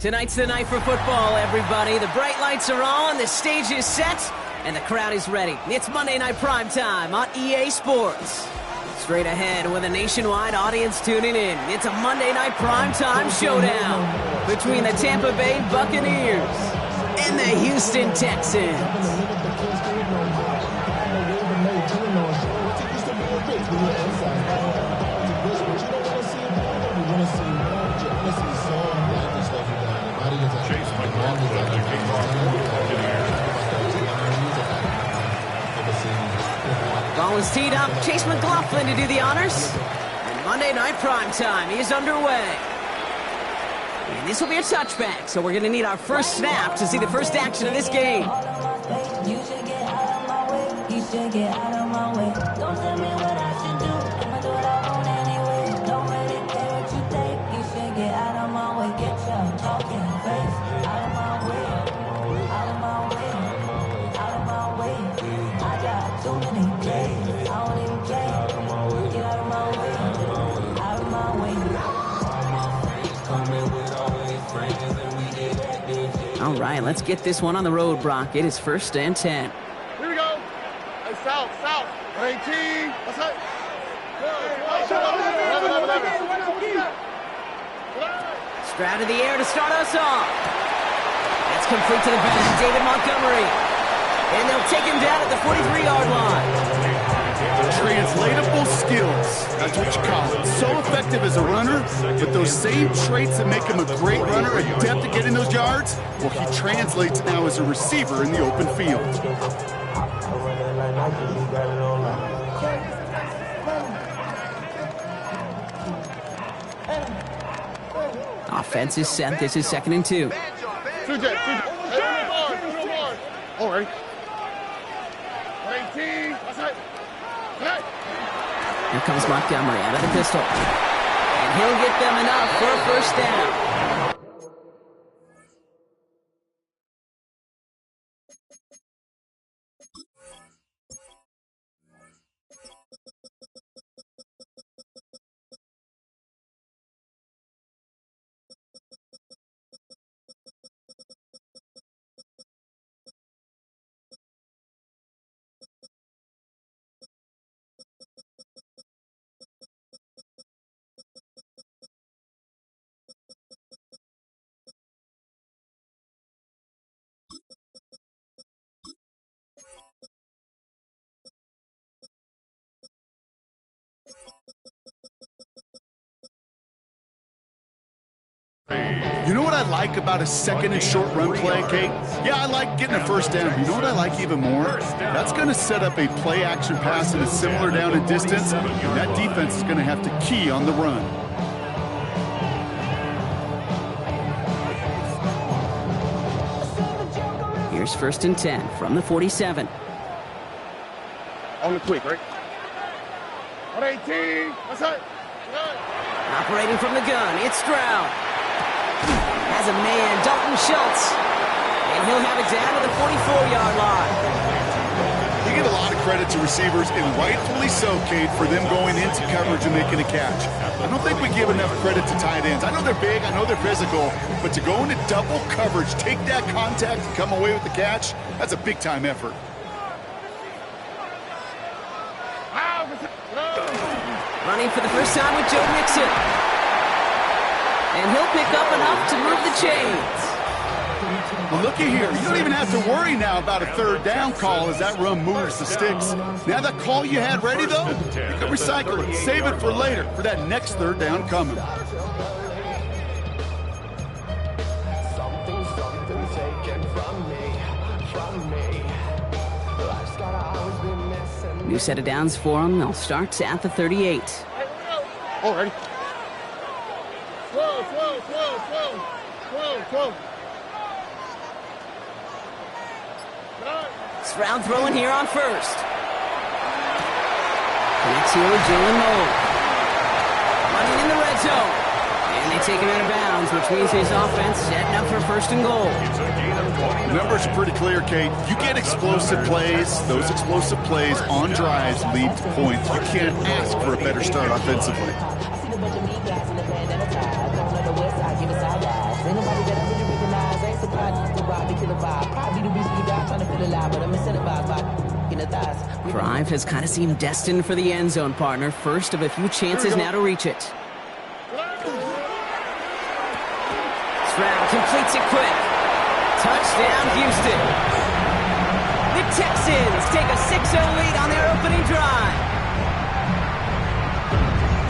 Tonight's the night for football, everybody. The bright lights are on, the stage is set, and the crowd is ready. It's Monday Night Primetime on EA Sports. Straight ahead with a nationwide audience tuning in. It's a Monday Night Primetime showdown between the Tampa Bay Buccaneers and the Houston Texans. Ball is teed up. Chase McLaughlin to do the honors. And Monday Night Primetime is underway. And this will be a touchback, so we're going to need our first snap to see the first action of this game. You should get out of my way. You should get out of my way. Don't tell me what I should do. I'ma do what I want anyway. Don't really care what you think. You should get out of my way. Get your talking face out of my way. Out of my way. Out of my way. I got too many days. I don't even care. Get out of my way. Out of my way. All right, let's get this one on the road, Brock. It is 1st and 10. Here we go. Hey, south. 18. What's up? Stroud to the air to start us off. That's complete to the back, David Montgomery. And they'll take him down at the 43-yard line. Translatable skills, that's what you call it. So effective as a runner, but those same traits that make him a great runner, adept at getting those yards, well, he translates now as a receiver in the open field. Offense is set. This is 2nd and 2. All right. 18. What's up? Here comes Montgomery out of the pistol. And he'll get them enough for a first down. You know what I like about a 2nd and short run play, Kate? Yeah, I like getting a first down. But you know what I like even more? That's going to set up a play action pass in a similar down and distance, and that defense is going to have to key on the run. Here's 1st and 10 from the 47. On the quick, right? 18. What's up? Operating from the gun, it's Stroud. Has a man, Dalton Schultz. And he'll have it down to the 44-yard line. You get a lot of credit to receivers, and rightfully so, Kate, for them going into coverage and making a catch. I don't think we give enough credit to tight ends. I know they're big, I know they're physical, but to go into double coverage, take that contact, and come away with the catch, that's a big-time effort. Running for the first time with Joe Mixon. And he'll pick up enough to move the chains. Well, looky here. You don't even have to worry now about a 3rd down call as that run moves the sticks. Now that call you had ready, though, you can recycle it. Save it for later, for that next 3rd down coming. New set of downs for them. They'll start at the 38. All right. 12. Stroud throwing here on 1st. Connects here with Jalen Moe. Running in the red zone. And they take him out of bounds, which means his offense setting up for 1st and goal. The numbers are pretty clear, Kate. You get explosive plays. Those explosive plays on drives lead to points. You can't ask for a better start offensively. Ain't nobody that I really recognize. I ain't surprised to ride the killer vibe. Probably the reason you die trying to feel alive, but I'm incentivized by in the thighs. Drive has kind of seemed destined for the end zone, partner. First of a few chances now to reach it. Stroud completes it quick. Touchdown, Houston. The Texans take a 6-0 lead on their opening drive.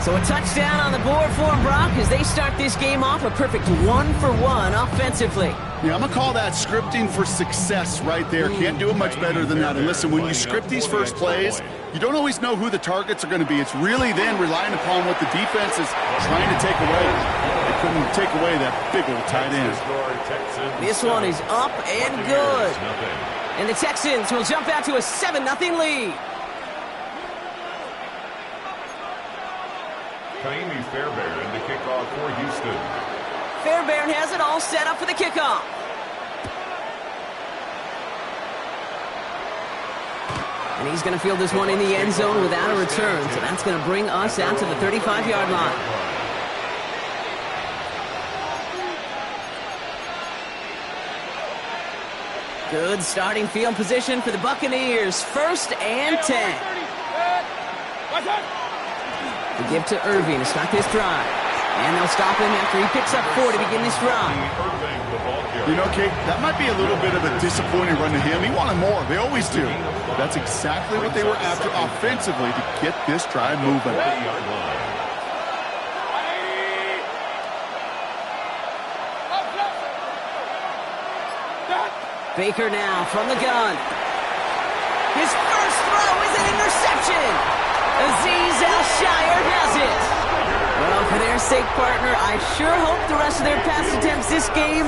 So a touchdown on the board for them, Brock, as they start this game off a perfect 1-for-1 offensively. Yeah, I'm going to call that scripting for success right there. Can't do it much better than that. And listen, when you script these first plays, you don't always know who the targets are going to be. It's really then relying upon what the defense is trying to take away. They couldn't take away that big old tight end. This one is up and good. And the Texans will jump out to a 7-0 lead. Kaimi Fairbairn to kick off for Houston. Fairbairn has it all set up for the kickoff. And he's going to field this one in the end zone without a return. So that's going to bring us out to the 35-yard line. Good starting field position for the Buccaneers. 1st and 10. The give to Irving to start this drive. And they'll stop him after he picks up 4 to begin this drive. You know, Kate, that might be a little bit of a disappointing run to him. He wanted more. They always do. That's exactly what they were after offensively to get this drive moving. Baker now from the gun. His first throw is an interception. Azeez Al-Shire has it. Well, for their sake, partner, I sure hope the rest of their pass attempts this game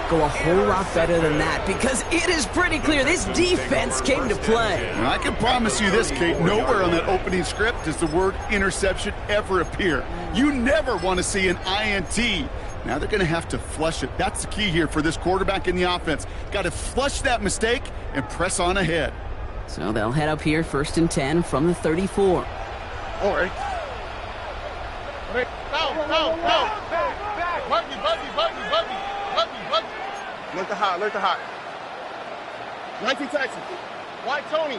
go a whole lot better than that, because it is pretty clear this defense came to play. And I can promise you this, Kate, nowhere on that opening script does the word interception ever appear. You never want to see an INT. Now they're going to have to flush it. That's the key here for this quarterback in the offense. Got to flush that mistake and press on ahead. So they'll head up here 1st and 10 from the 34. All right. No. Buggy. Look the hot. 19 Texans. Why Tony?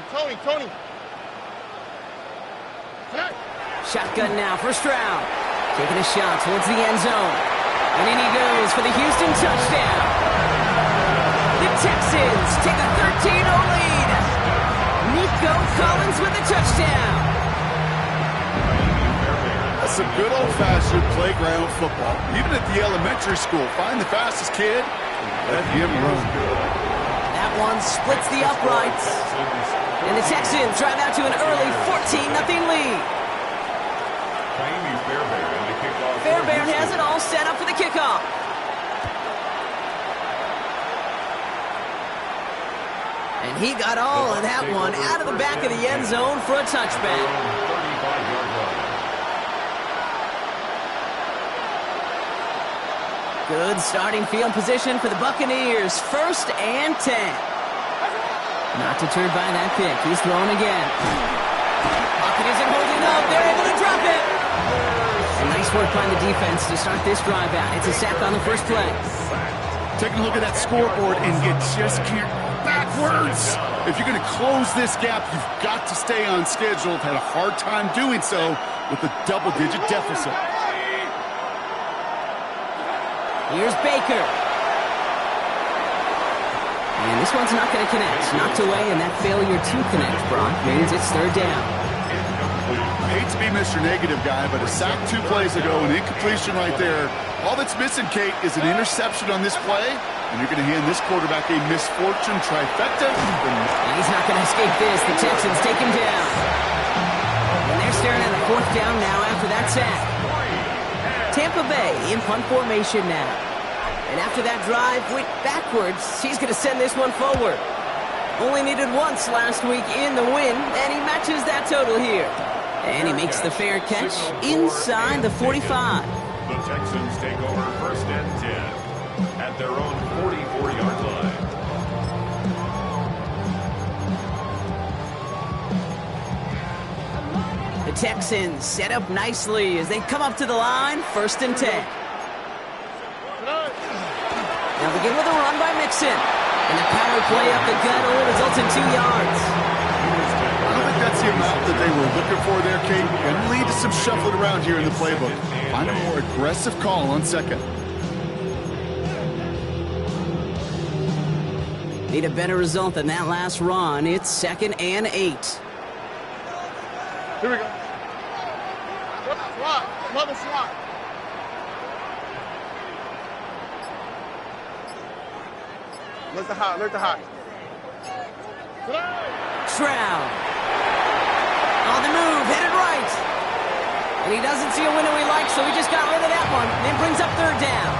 Shotgun now for Stroud. Taking a shot towards the end zone. And in he goes for the Houston touchdown. The Texans take a 13-0 lead. Nico Collins with the touchdown. That's some good old-fashioned playground football. Even at the elementary school, find the fastest kid and let him run. That one splits the uprights. And the Texans drive out to an early 14-0 lead. Kaimi Fairbairn to kick off. Fairbairn has it all set up for the kickoff. And he got all of that one out of the back of the end zone for a touchback. 35-yard line. Good starting field position for the Buccaneers. 1st and 10. Not deterred by that pick. He's throwing again. Pocket isn't holding up. They're able to drop it. And nice work by the defense to start this drive out. It's a sack on the first play. Taking a look at that scoreboard, and you just can't backwards. If you're going to close this gap, you've got to stay on schedule. Had a hard time doing so with a double-digit deficit. Here's Baker. And this one's not going to connect. Knocked away, and that failure to connect, Brock, means it's 3rd down. I hate to be Mr. Negative guy, but a sack 2 plays ago, an incompletion right there. All that's missing, Kate, is an interception on this play, and you're going to hand this quarterback a misfortune trifecta. And he's not going to escape this. The Texans take him down. And they're staring at a 4th down now after that sack. Tampa Bay in punt formation now. And after that drive went backwards, he's going to send this one forward. Only needed once last week in the win, and he matches that total here. And he makes the fair catch inside the 45. The Texans take over 1st and 10 at their own 44-yard line. The Texans set up nicely as they come up to the line, 1st and 10. They'll begin with a run by Mixon. And the power play up the gut only results in 2 yards. I don't think that's the amount that they were looking for there, Kate. Going to lead to some shuffling around here in the playbook. Find a more aggressive call on second. Need a better result than that last run. It's 2nd and 8. Here we go. Slot. Another slot. Let's the high. Let the high. Stroud. On the move, headed right. And he doesn't see a window he likes, so he just got rid of that one. Then brings up 3rd down.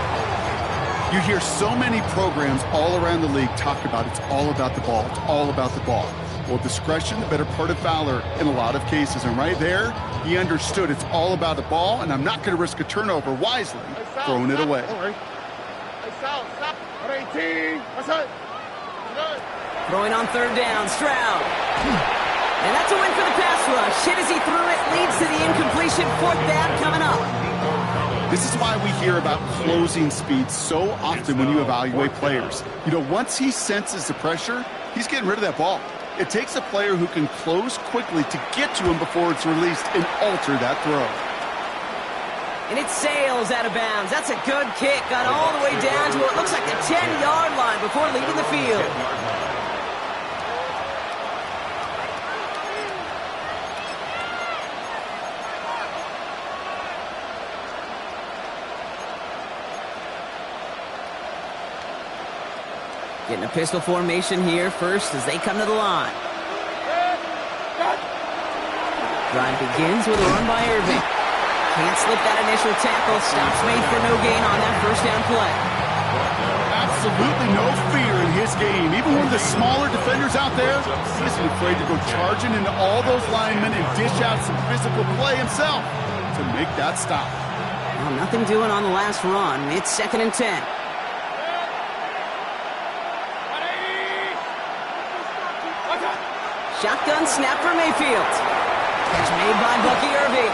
You hear so many programs all around the league talk about it's all about the ball. It's all about the ball. Well, discretion, the better part of valor in a lot of cases. And right there, he understood it's all about the ball, and I'm not going to risk a turnover wisely, throwing it away. Stop. 18. That's it. Throwing on 3rd down, Stroud. And that's a win for the pass rush. Hit as he threw it, leads to the incompletion. 4th down coming up. This is why we hear about closing speed so often when you evaluate players. You know, once he senses the pressure, he's getting rid of that ball. It takes a player who can close quickly to get to him before it's released and alter that throw. And it sails out of bounds. That's a good kick. Got all the way down to what looks like the 10-yard line before leaving the field. Getting a pistol formation here first as they come to the line. Drive begins with a run by Irving. Can't slip that initial tackle. Stops made for no gain on that 1st down play. Absolutely no fear in his game. Even one of the smaller defenders out there, he isn't afraid to go charging into all those linemen and dish out some physical play himself to make that stop. Well, nothing doing on the last run. It's 2nd and 10. Shotgun snap for Mayfield. Catch made by Bucky Irving.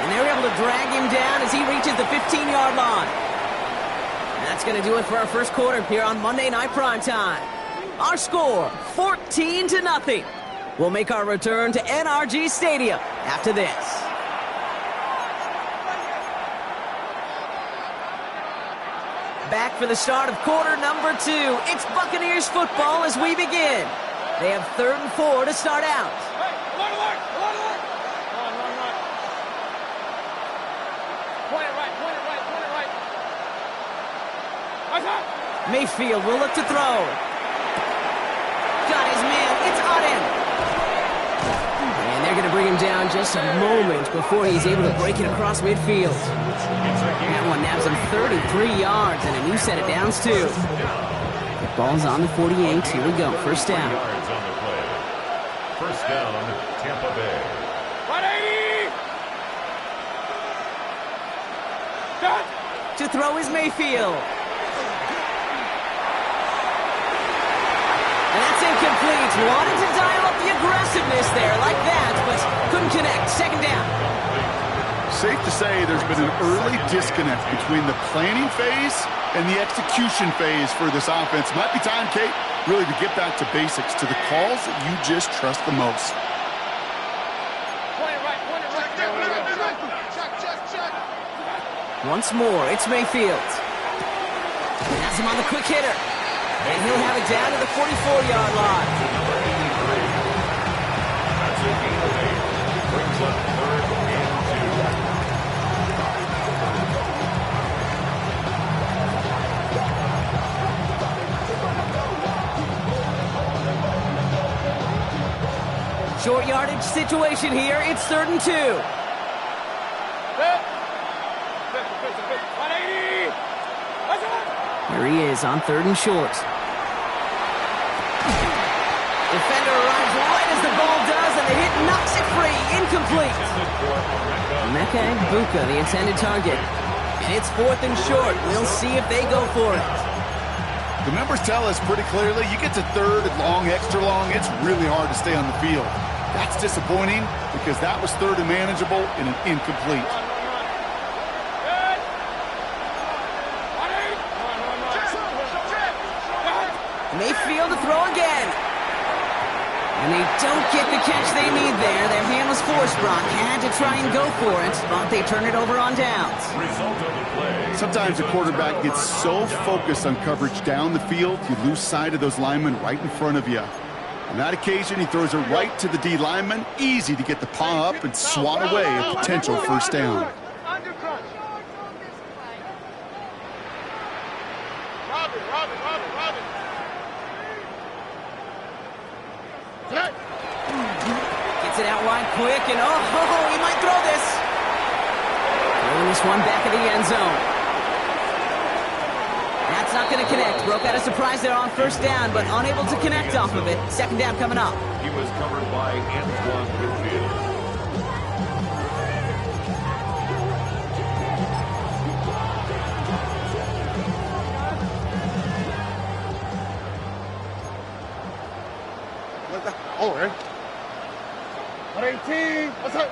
And they're able to drag him down as he reaches the 15-yard line. And that's going to do it for our first quarter here on Monday Night Primetime. Our score, 14-0. We'll make our return to NRG Stadium after this. Back for the start of quarter number 2. It's Buccaneers football as we begin. They have 3rd and 4 to start out. Mayfield will look to throw. Got his man. It's Auden. And they're going to bring him down just a moment before he's able to break it across midfield. That one naps him 33 yards and a new set of downs, too. The ball's on the 48. Here we go. 1st down. Yards on the play. 1st down, Tampa Bay. 180. To throw is Mayfield. And that's incomplete. Wanted to dial up the aggressiveness there like that, but couldn't connect. 2nd down. Safe to say there's been an early disconnect between the planning phase and the execution phase for this offense. Might be time, Kate, really to get back to basics, to the calls that you just trust the most. Once more, it's Mayfield. Has him on the quick hitter. And he'll have it down to the 44-yard line. That's a gain of 8. Brings up 3rd and 2. Short yardage situation here. It's 3rd and 2. 180. Here he is on 3rd and short. Defender arrives right as the ball does, and the hit knocks it free. Incomplete. Mecca Buka, the intended target. And it's 4th and short. We'll see if they go for it. The numbers tell us pretty clearly, you get to 3rd and long, extra long, it's really hard to stay on the field. That's disappointing because that was 3rd and manageable and an incomplete. Mayfield to throw again. And they don't get the catch they need there. Their hand was forced, Brock. Had to try and go for it, but they turn it over on downs. Result of the play. Sometimes the quarterback gets so focused on coverage down the field, you lose sight of those linemen right in front of you. On that occasion, he throws it right to the D lineman. Easy to get the paw up and swat away a potential first down. Gets it out wide quick, and he might throw this. Throwing this one back of the end zone. That's not going to connect. Broke out a surprise there on first down, but unable to connect off of it. Second down coming up. He was covered by Antoine Whitfield. Oh, right. 118. What's up?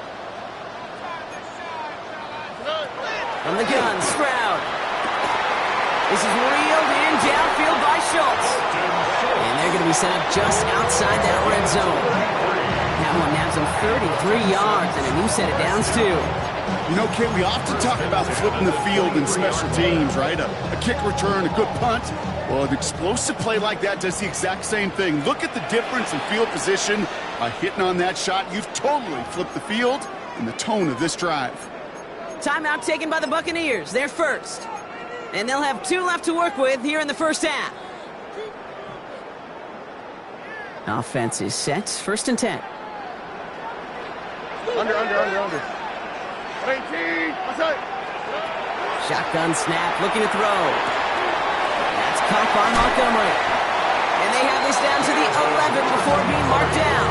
From the gun, Stroud. This is reeled in downfield by Schultz. And they're going to be set up just outside that red zone. That one nabs them 33 yards and a new set of downs, too. You know, Kent, we often talk about flipping the field in special teams, right? A kick return, a good punt. Well, an explosive play like that does the exact same thing. Look at the difference in field position. By hitting on that shot, you've totally flipped the field and the tone of this drive. Timeout taken by the Buccaneers. They're first. And they'll have 2 left to work with here in the first half. Offense is set. First and 10. Under. 118. What's up? Shotgun snap, looking to throw. That's caught by Montgomery. And they have this down to the 11 before being marked down.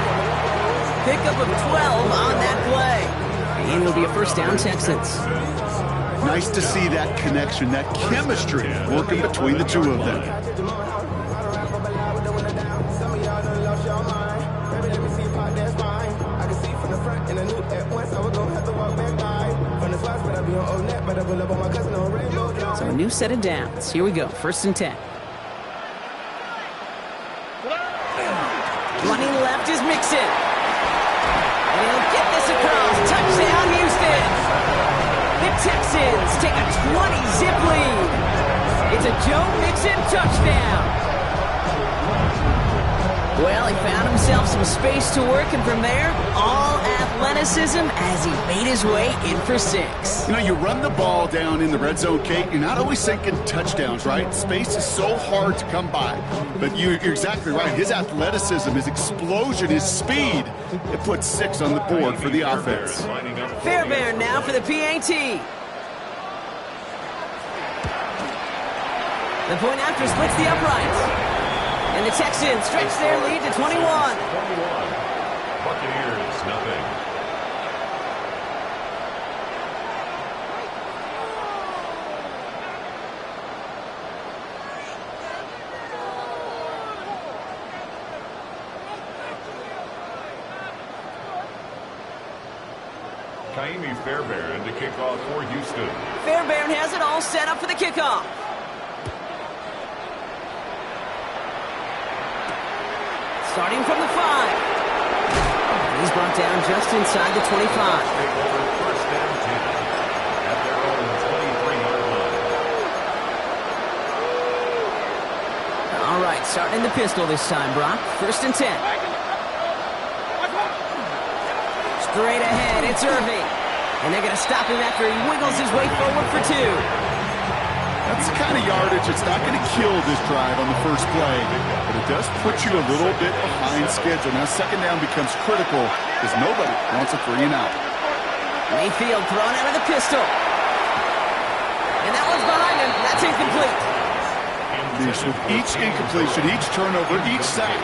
Pickup of 12 on that play. And it'll be a first down, Texans. Nice to see that connection, that chemistry working between the two of them. So a new set of downs. Here we go. First and 10. Running left is Mixon. And he'll get this across. Touchdown, Houston. The Texans take a 20-zip lead. It's a Joe Mixon touchdown. Well, he found himself some space to work, and from there, all athleticism as he made his way in for 6. You know, you run the ball down in the red zone, Kate, you're not always thinking touchdowns, right? Space is so hard to come by. But you're exactly right. His athleticism, his explosion, his speed, it puts 6 on the board for the offense. Fairbairn now for the PAT. The point after splits the uprights. And the Texans stretch their lead to 21. Buccaneers, nothing. Kaimi Fairbairn to kick off for Houston. Fairbairn has it all set up for the kickoff. Starting from the 5. He's brought down just inside the 25. Take over first and 10 at their own 23-yard line. All right, starting in the pistol this time, Brock. First and 10. Straight ahead, it's Irving. And they're going to stop him after he wiggles his way forward for 2. That's the kind of yardage that's not going to kill this drive on the first play, but it does put you a little bit behind schedule. Now, second down becomes critical because nobody wants a 3 and out. Mayfield thrown out of the pistol. And that one's behind him. That's incomplete. With each incompletion, each turnover, each sack,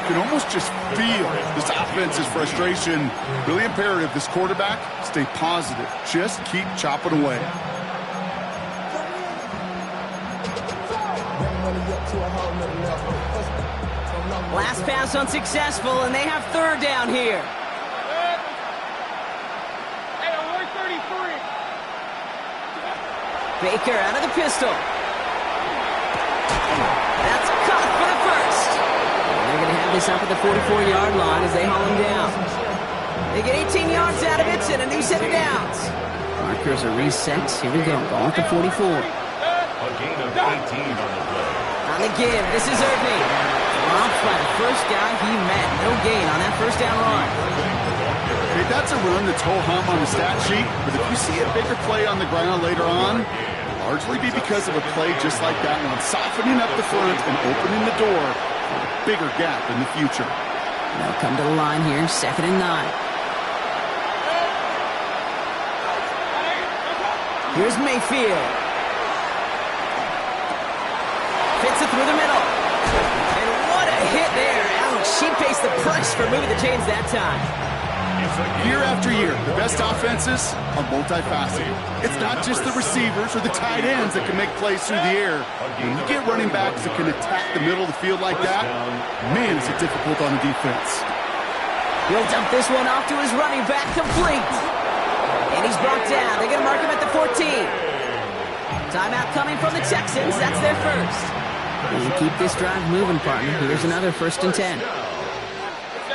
you can almost just feel this offense's frustration. Really imperative, this quarterback, stay positive. Just keep chopping away. Last pass unsuccessful, and they have third down here. Baker out of the pistol. That's caught for the first. this up at the 44-yard line as they haul him down. They get 18 yards out of it and a new set of downs. Markers are reset. Here we go. Ball at the 44. A gain of 18 on the play. On the give, this is Irving. Dropped by the first guy he met. No gain on that first down run. Okay, that's a run that's ho-hum on the stat sheet, but if you see a bigger play on the ground later on, it'll largely be because of a play just like that one, softening up the front and opening the door for a bigger gap in the future. They'll come to the line here, 2nd and 9. Here's Mayfield. Fits it through the middle. And what a hit there. Ouch, she faced the price for moving the chains that time. Year after year, the best offenses are multifaceted. It's not just the receivers or the tight ends that can make plays through the air. When you get running backs that can attack the middle of the field like that, man, is it difficult on the defense. He'll dump this one off to his running back, complete. And he's brought down. They're going to mark him at the 14. Timeout coming from the Texans. That's their first. And keep this drive moving, partner. Here's another 1st and 10.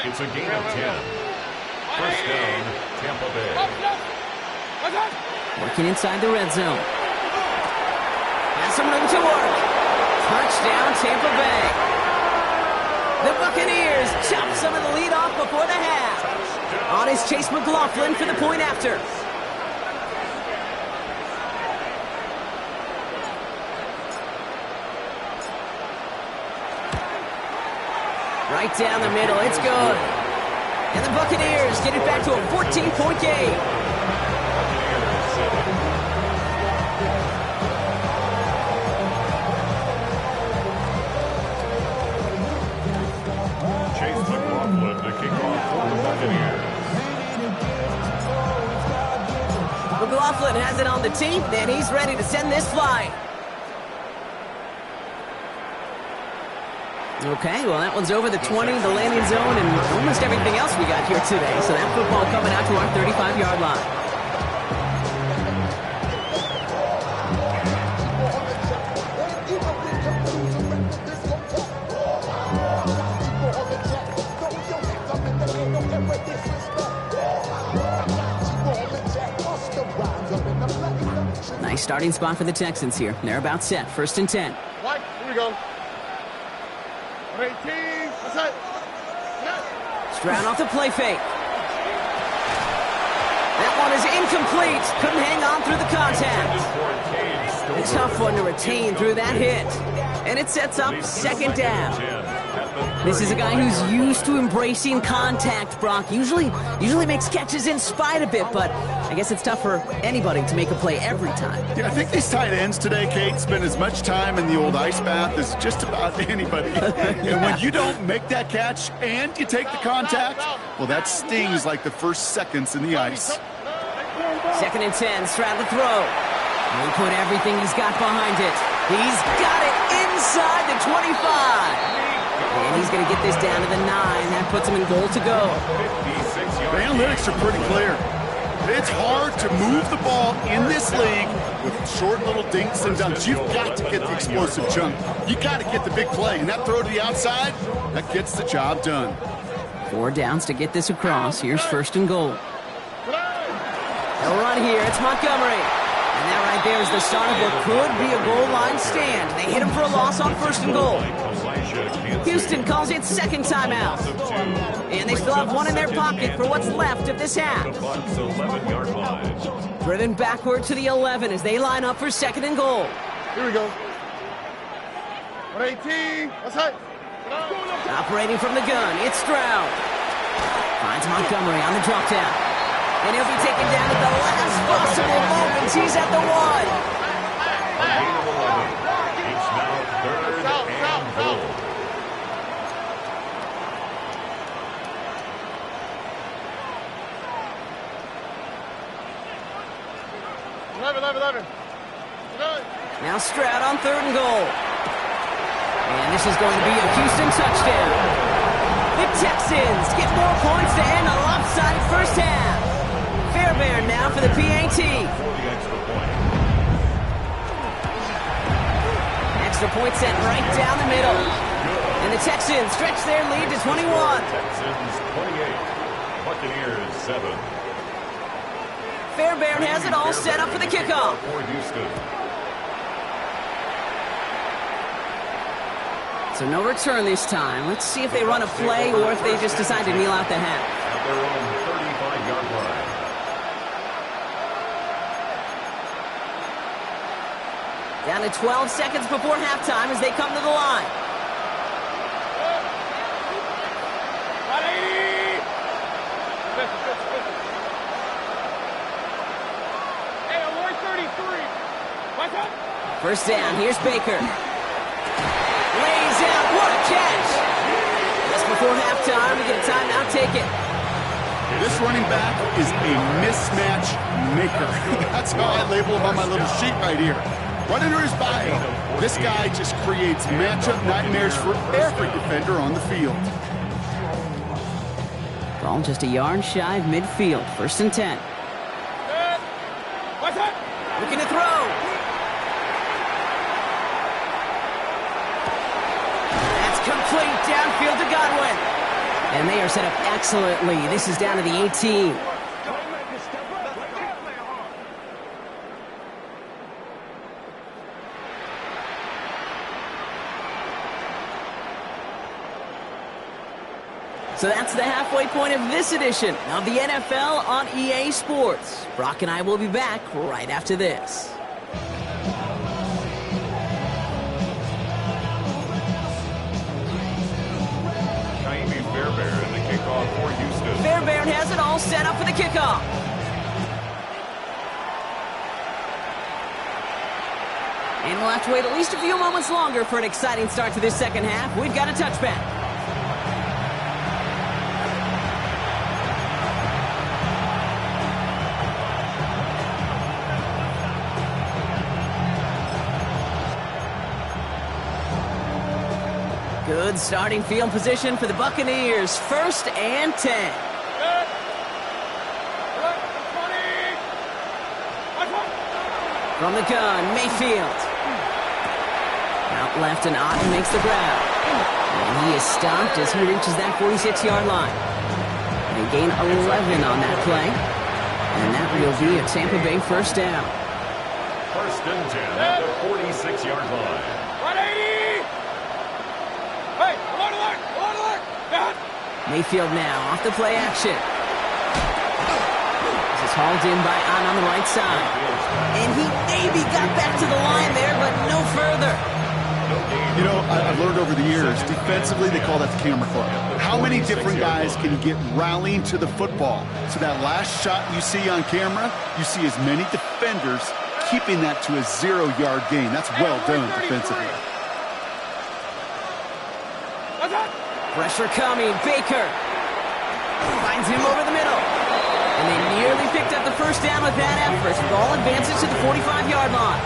It's a gain of 10. First down, Tampa Bay. Working inside the red zone. Has some room to work. Touchdown, Tampa Bay. The Buccaneers chop some of the lead off before the half. On is Chase McLaughlin for the point after. Right down the middle, it's good. And the Buccaneers get it back to a 14-point game. Chase McLaughlin to kick off for the Buccaneers. McLaughlin has it on the tee, and he's ready to send this flying. Okay, well, that one's over the 20, the landing zone, and almost everything else we got here today. So that football coming out to our 35-yard line. Nice starting spot for the Texans here. They're about set. 1st and 10. Mike, here we go. 18, that's it. Stroud off the play fake. That one is incomplete. Couldn't hang on through the contact. A tough one to retain through that hit. And it sets up 2nd down. This is a guy who's used to embracing contact, Brock. Usually makes catches in spite of it, but I guess it's tough for anybody to make a play every time. Yeah, I think these tight ends today, Kate, spend as much time in the old ice bath as just about anybody. And when you don't make that catch and you take the contact, well, that stings like the first seconds in the ice. 2nd and 10, Stroud to throw. He'll put everything he's got behind it. He's got it inside the 25. And he's going to get this down to the 9. That puts him in goal to go. The analytics are pretty clear. It's hard to move the ball in this league with short little dinks and dunks. You've got to get the explosive chunk. You got to get the big play. And that throw to the outside, that gets the job done. 4 downs to get this across. Here's 1st and goal. They'll run here. It's Montgomery. And that right there is the start of what could be a goal line stand. They hit him for a loss on 1st and goal. Houston calls it 2nd timeout. And they still have one in their pocket for what's left of this half. Driven backward to the 11 as they line up for 2nd and goal. Here we go. 118, that's it. Operating from the gun, it's Stroud. Finds Montgomery on the drop down. And he'll be taken down at the last possible moment. He's at the 1. It's now 3rd and goal. 11. Now Stroud on 3rd and goal. And this is going to be a Houston touchdown. The Texans get more points to end a lopsided first half. Fairbairn now for the PAT. Extra point sent right down the middle. And the Texans stretch their lead to 21. Texans 28, Buccaneers 7. Fairbairn has it all set up for the kickoff. For Houston. So no return this time. Let's see if they run a play or if they just decide to kneel out the half. At their own 35-yard line. Down to 12 seconds before halftime as they come to the line. First down, here's Baker. Lays out, what a catch! Just before halftime, we get a timeout taken. This running back is a mismatch maker. That's how I label him on my little sheet right here. Right under his bio, this guy just creates matchup nightmares for every defender on the field. Ball just a yard shy of midfield. First and 10. Looking to throw. That's complete downfield to Godwin. And they are set up excellently. This is down to the 18. So that's the halfway point of this edition of the NFL on EA Sports. Brock and I will be back right after this. Fairbairn, the kickoff for Houston. Fairbairn has it all set up for the kickoff. And we'll have to wait at least a few moments longer for an exciting start to this second half. We've got a touchback. Good starting field position for the Buccaneers. First and 10. From the gun, Mayfield. Out left and Otten makes the grab. And he is stopped as he reaches that 46-yard line. They gain 11 on that play. And that will be a Tampa Bay first down. First and 10 at the 46-yard line. Mayfield now off the play action. This is hauled in by Otten on the right side. And he maybe got back to the line there, but no further. You know, I've learned over the years, defensively, they call that the camera club. How many different guys can you get rallying to the football? So that last shot you see on camera, you see as many defenders keeping that to a 0-yard gain. That's well done defensively. Pressure coming. Baker finds him over the middle. And they nearly picked up the first down with that effort. Ball advances to the 45-yard line.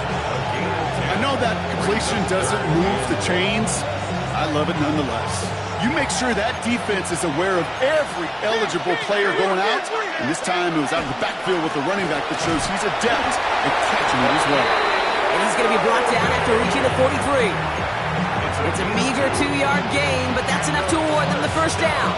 I know that completion doesn't move the chains. I love it nonetheless. You make sure that defense is aware of every eligible player going out. And this time it was out of the backfield with the running back that shows he's adept at catching it as well. And he's going to be brought down after reaching the 43. It's a meager 2-yard gain, but that's enough to award them the first down.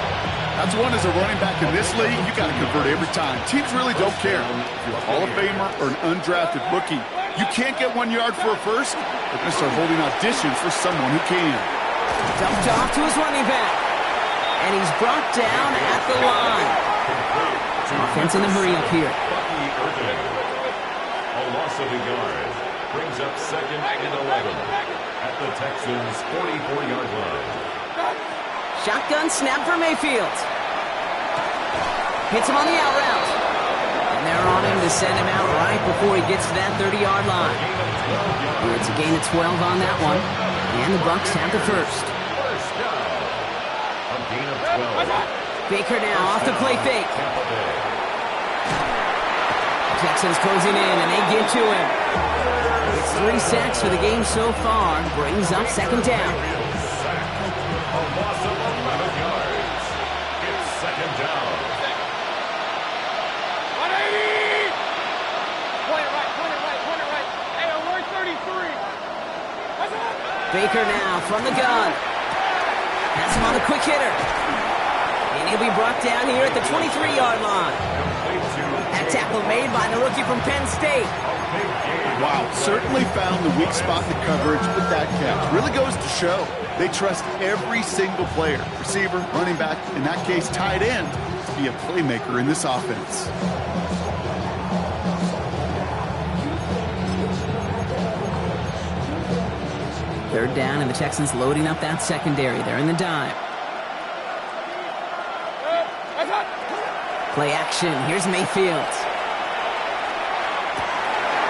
That's one as a running back in this league, you got to convert every time. Teams really don't care if you're a Hall of Famer or an undrafted rookie. You can't get 1 yard for a first, they're going to start holding auditions for someone who can. Dumped off to his running back. And he's brought down at the line. Offense in the hurry up here. A loss of a yard brings up second and 11. At the Texans' 44-yard line. Shotgun snap for Mayfield. Hits him on the out route. And they're on him to send him out right before he gets to that 30-yard line. It's a gain of 12 on that one. And the Bucs have the first. First down. A gain of 12. Baker now off the play fake. Texans closing in, and they get to him. It's 3 sacks for the game so far. Brings up second down. A loss of 11 yards. It's second down. 180! Point it right. Hey, alert 33. Baker now from the gun. Has him on the quick hitter. And he'll be brought down here at the 23-yard line. That tackle made by the rookie from Penn State. Wow, certainly found the weak spot in the coverage with that catch. Really goes to show they trust every single player, receiver, running back, in that case tight end, to be a playmaker in this offense. Third down, and the Texans loading up that secondary. They're in the dime. Play action. Here's Mayfield.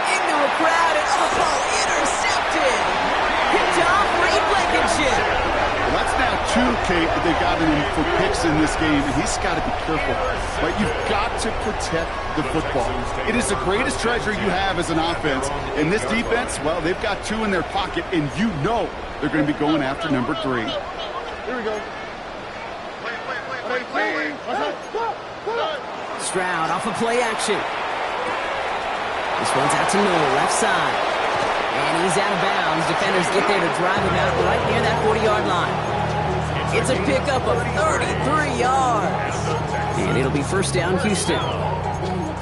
Into a crowd, and intercepted. Picked off Ray Blankenship. Well, that's now two, Kate, that they've gotten him for picks in this game, and he's got to be careful. Right? You've got to protect the football. It is the greatest treasure you have as an offense. And this defense, well, they've got two in their pocket, and you know they're going to be going after number 3. Here we go. Play. Stroud off of play action. This one's out to Noel, left side. And he's out of bounds. Defenders get there to drive him out right near that 40-yard line. It's a pickup of 33 yards. And it'll be first down, Houston.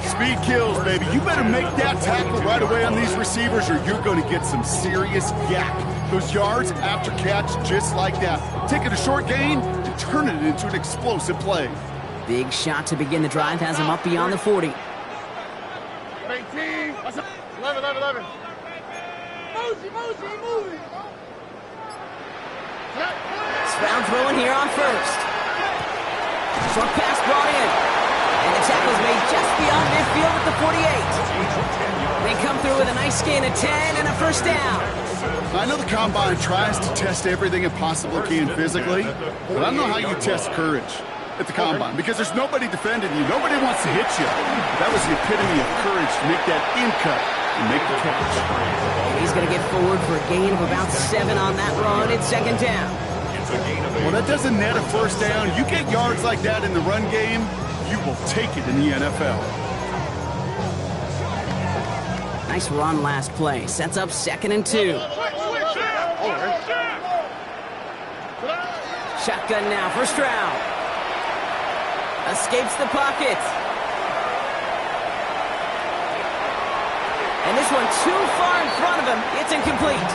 Speed kills, baby. You better make that tackle right away on these receivers or you're going to get some serious yak. Those yards after catch just like that. Taking a short gain and turning it into an explosive play. Big shot to begin the drive has him up beyond the 40. 18. 11. Mosey. Stroud throwing here on first. Short pass brought in. And the tackle's made just beyond midfield at the 48. They come through with a nice gain of 10 and a first down. I know the Combine tries to test everything it possibly can physically, but I don't know how you test courage at the Combine because there's nobody defending you. Nobody wants to hit you. That was the epitome of courage to make that in cut and make the catch. And he's going to get forward for a gain of about 7 on that run. It's second down. Well, that doesn't net a first down. You get yards like that in the run game, you will take it in the NFL. Nice run last play. Sets up 2nd and 2. Shotgun now for Stroud. Escapes the pocket. And this one too far in front of him. It's incomplete.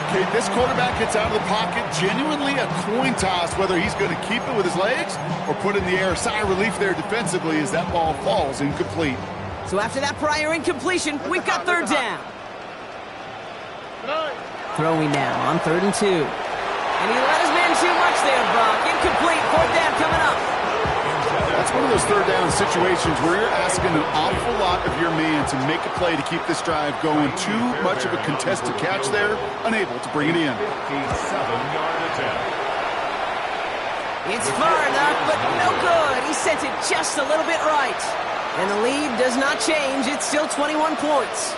Okay, this quarterback gets out of the pocket. Genuinely a coin toss whether he's going to keep it with his legs or put it in the air. Sigh of relief there defensively as that ball falls incomplete. So after that prior incompletion, we've got third down. Throwing now on 3rd and 2. And he let his man too much there, Brock. Incomplete. 4th down coming up. That's one of those third down situations where you're asking an awful lot of your man to make a play to keep this drive going. Too much of a contested catch there, unable to bring it in. 57-yard attempt. It's far enough, but no good. He sent it just a little bit right. And the lead does not change. It's still 21 points.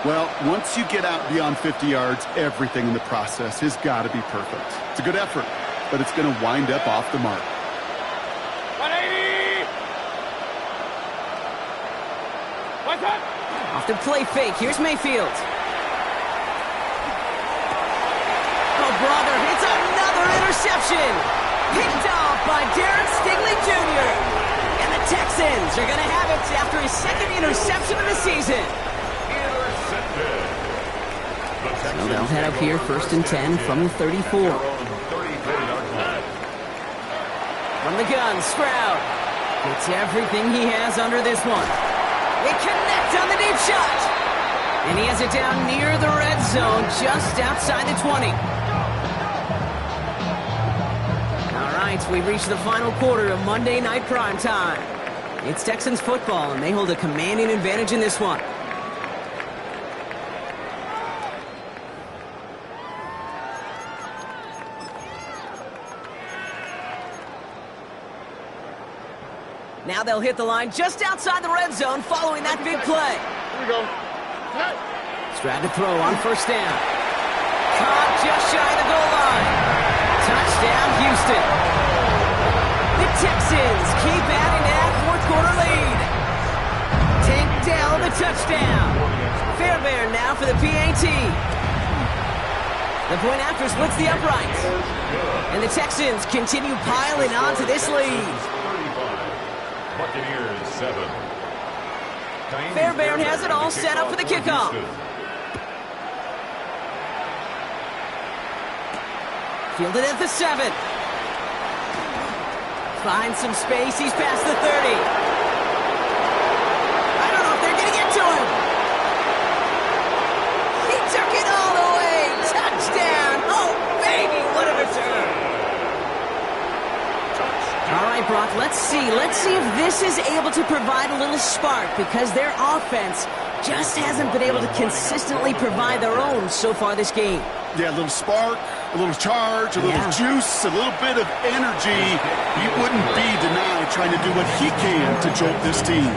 Well, once you get out beyond 50 yards, everything in the process has got to be perfect. It's a good effort, but it's going to wind up off the mark. 180. What's that? Off the play fake. Here's Mayfield. Oh, brother, it's another interception. Picked off by Derek Stingley Jr. And the Texans are going to have it after his 2nd interception of the season. So they'll head up here 1st and 10 from the 34. From the gun, Stroud gets everything he has under this one. They connect on the deep shot. And he has it down near the red zone, just outside the 20. All right, we've reached the final quarter of Monday Night Primetime. It's Texans football, and they hold a commanding advantage in this one. Now they'll hit the line just outside the red zone following that big play. Here we go. Stroud to throw on 1st down. Caught just shy of the goal line. Touchdown, Houston. The Texans keep adding to that 4th quarter lead. Tank Dell the touchdown. Fairbairn now for the PAT. The point after splits the uprights. And the Texans continue piling on to this lead. 35. Buccaneers 7. Fairbairn has it all set up for the kickoff. Fielded at the 7. Finds some space. He's past the 30. I don't know if they're going to get to him. He took it all the way. Touchdown. Oh, baby, what a return. All right, Brock, let's see. Let's see if this is able to provide a little spark, because their offense just hasn't been able to consistently provide their own so far this game. Yeah, a little spark, a little charge, a little juice, a little bit of energy. He wouldn't be denied trying to do what he can to jolt this team.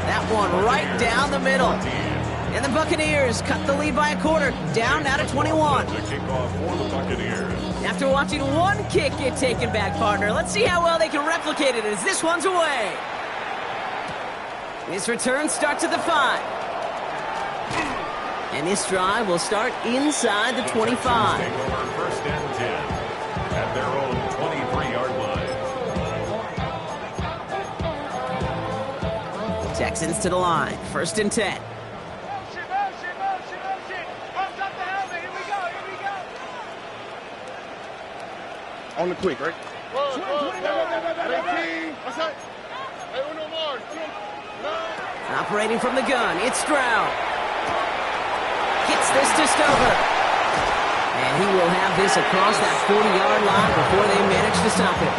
That one right down the middle. And the Buccaneers cut the lead by a quarter, down now to 21. The kickoff for the Buccaneers. After watching one kick get taken back, partner, let's see how well they can replicate it as this one's away. This return starts at the 5. And this drive will start inside the 25. Take over first and 10 at their own 23-yard line. Texans to the line, first and 10. On the quick, right? Operating from the gun, it's Stroud. Gets this to Stover. And he will have this across that 40-yard line before they manage to stop it.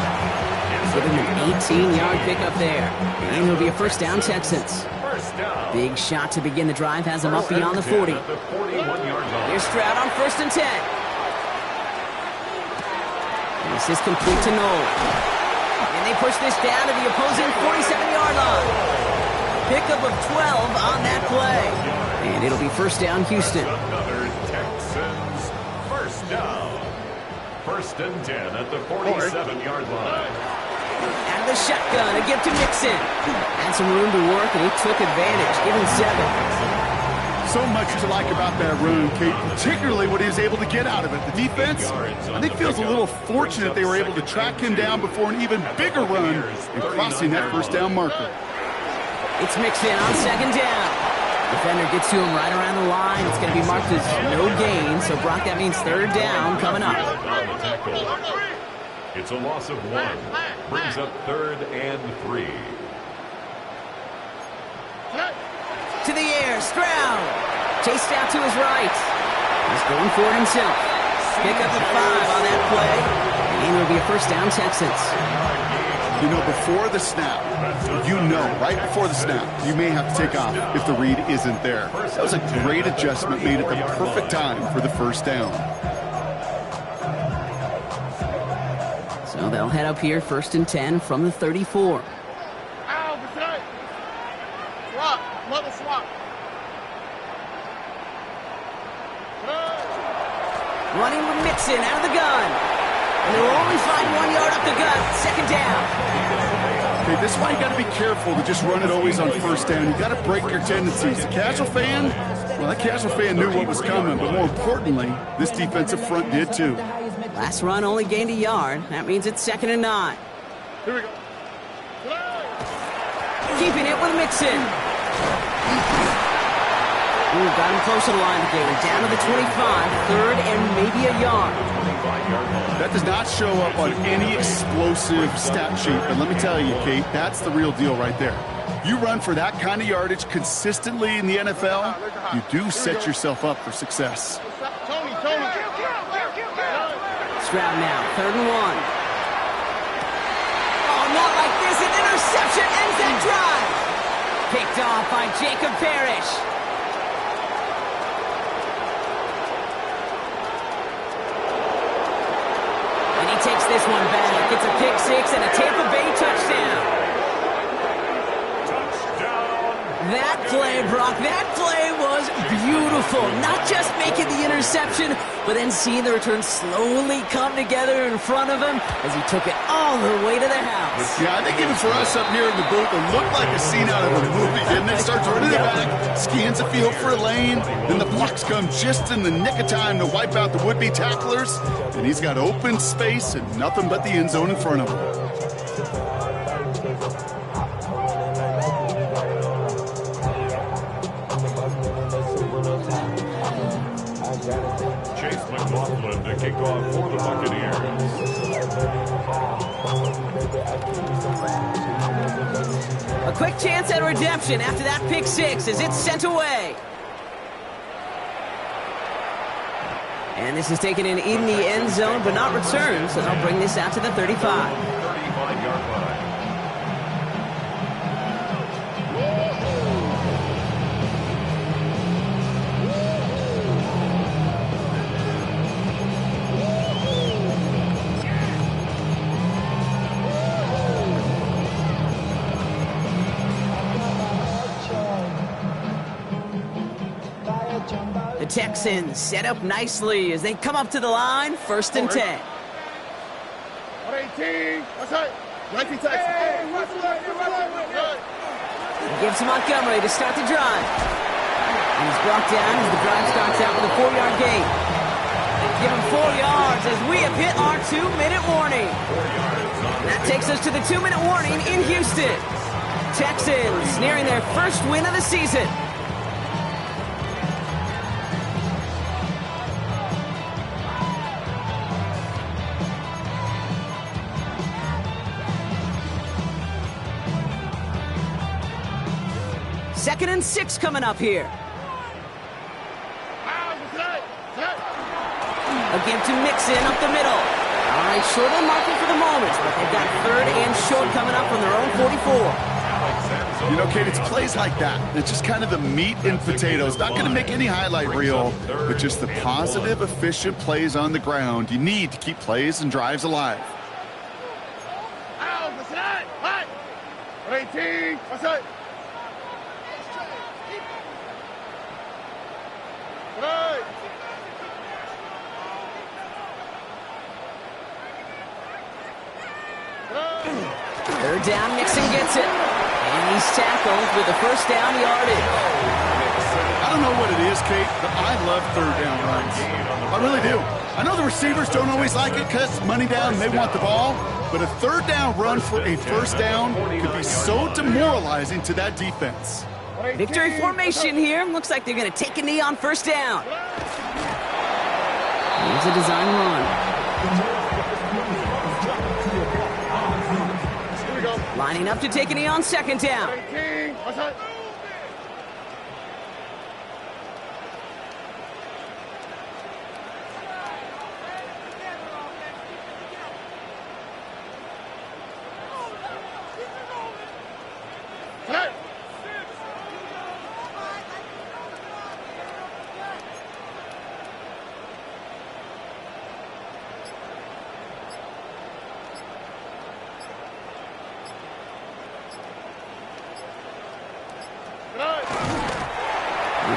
Give him an 18-yard pickup there. And it'll be a first down, Texans. Big shot to begin the drive, has him up beyond the 40. Here's Stroud on first and 10. And this is complete to Noel. And they push this down to the opposing 47-yard line. Pickup of 12 on that play. And it'll be first down, Houston. Another Texans first down. First and 10 at the 47-yard line. Out of the shotgun, a give to Mixon. Had some room to work, and he took advantage. Give him 7. So much to like about that run, Kate, particularly what he was able to get out of it. The defense, I think, feels a little fortunate they were able to track him down before an even bigger run and crossing that first down marker. It's Mixon on second down. Defender gets to him right around the line. It's going to be marked as no gain. So, Brock, that means third down coming up. It's a loss of 1. Brings up third and 3. To the air, Stroud. Chased out to his right. He's going for it himself. Pick up a 5 on that play. And it'll be a first down, Texans. You know, before the snap, right before the snap, you may have to take off if the read isn't there. That was a great adjustment made at the perfect time for the first down. So they'll head up here, first and 10 from the 34. Running with Mixon out of the gun. And they'll only find 1 yard up the gut. Second down. Okay, this is why you got to be careful to just run it always on first down. You got to break your tendencies. The casual fan, well, that casual fan knew what was coming, but more importantly, this defensive front did too. Last run only gained a yard. That means it's second and 9. Here we go. Keeping it with Mixon. Ooh, got him close to the line to gain. Down to the 25, third and maybe a yard. That does not show up on any explosive stat sheet, but let me tell you, Kate, that's the real deal right there. You run for that kind of yardage consistently in the NFL, you do set yourself up for success. Stroud now, third and 1. Oh, not like this. An interception ends that drive. Picked off by Jacob Parrish. And he takes this one back. It's a pick 6 and a Tampa Bay touchdown. That play, Brock, that play was beautiful. Not just making the interception, but then seeing the return slowly come together in front of him as he took it all the way to the house. Yeah, I think even for us up here in the booth, it looked like a scene out of a movie, didn't it? Starts running it back, scans the field for a lane, then the blocks come just in the nick of time to wipe out the would-be tacklers, and he's got open space and nothing but the end zone in front of him. To kick off for the Buccaneers. A quick chance at redemption after that pick six as it's sent away. And this is taken in the end zone, but not returned, so they'll bring this out to the 35. 35-yard line. The Texans set up nicely as they come up to the line, 1st and 10. 118. What's that? 19 Texans. He gives to Montgomery to start the drive. And he's brought down as the drive starts out with a 4-yard gain. Give him 4 yards as we have hit our 2-minute warning. That takes us to the 2-minute warning in Houston. Texans nearing their first win of the season. Second and 6 coming up here. A give to Mixon up the middle. All right, short on marking for the moment, but they've got 3rd and short coming up from their own 44. You know, Kate, it's plays like that. It's just kind of the meat and potatoes. Not going to make any highlight reel, but just the positive, efficient plays on the ground. You need to keep plays and drives alive. 118. What's that? Right. Third down, Mixon gets it. And he's tackled with the first down yardage. I don't know what it is, Kate, but I love 3rd down runs. I really do. I know the receivers don't always like it because money down and they want the ball, but a 3rd down run for a 1st down could be so demoralizing to that defense. Victory formation here. Looks like they're going to take a knee on 1st down. Here's a design run. Lining up to take a knee on 2nd down.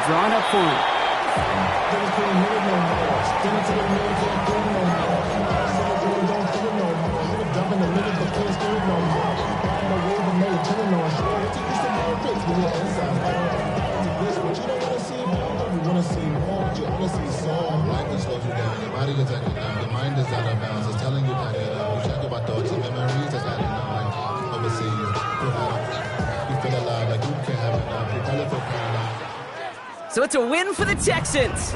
Drawn up for him. The mind is out of bounds. It's telling you that you check about thoughts and memories that's not enough. Overseas, you feel alive like you can't have enough. You feel alive. So it's a win for the Texans.